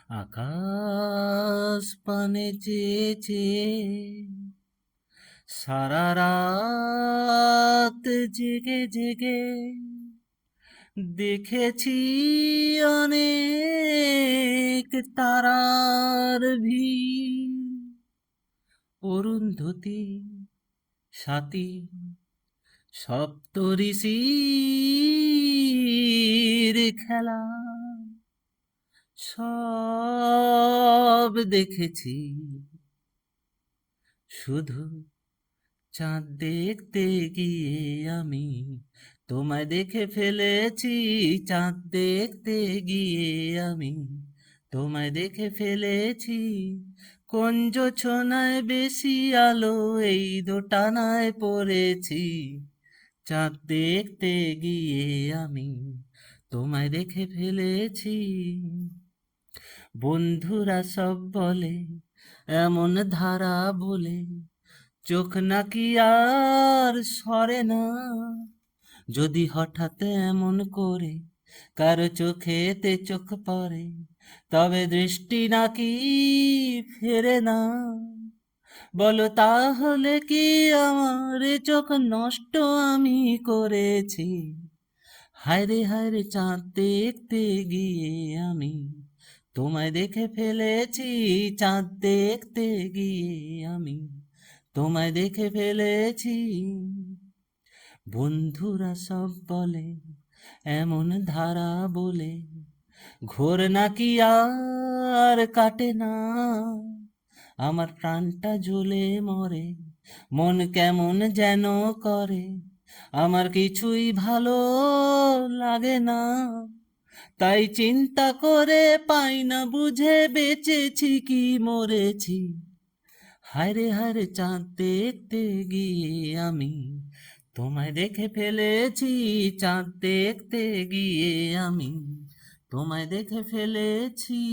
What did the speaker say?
আকাশ পানে চেয়ে চেয়ে সারা রাত জেগে জেগে দেখেছি অনেক তারার ভিড়। অরুন্ধতী স্বাতী সপ্তঋষির খেলা সব দেখেছি, শুধু চাঁদ দেখতে গিয়ে আমি তোমায় দেখে ফেলেছি। চাঁদ দেখতে গিয়ে আমি তোমায় দেখে ফেলেছি। কোন জোছনায় বেশি আলো এই দোটানায় পড়েছি। চাঁদ দেখতে গিয়ে আমি তোমায় দেখে ফেলেছি। বন্ধুরা সব বলে এমন ধারা বলে চোখ নাকি আর সরে না। যদি হঠাৎ এমন করে কারো চোখেতে চোখ পড়ে, তবে দৃষ্টি নাকি ফেরে না। বলো তাহলে কি আমার এ চোখ নষ্ট আমি করেছি? হায়রে হায়রে চাঁদ দেখতে গিয়ে আমি তোমায় দেখে ফেলেছি। চাঁদ দেখতে গিয়ে আমি তোমায় দেখে ফেলেছি। বন্ধুরা সব বলে এমন ধারা বলে ঘোর নাকি আর কাটে না। আমার প্রাণটা জ্বলে মরে, মন কেমন যেন করে, আমার কিছুই ভালো লাগে না। তাই চিন্তা করে পাই না বুঝে বেঁচেছি কি মরেছি। হায়রে হায়রে চাঁদ দেখতে গিয়ে আমি তোমায় দেখে ফেলেছি। চাঁদ দেখতে গিয়ে আমি তোমায় দেখে ফেলেছি।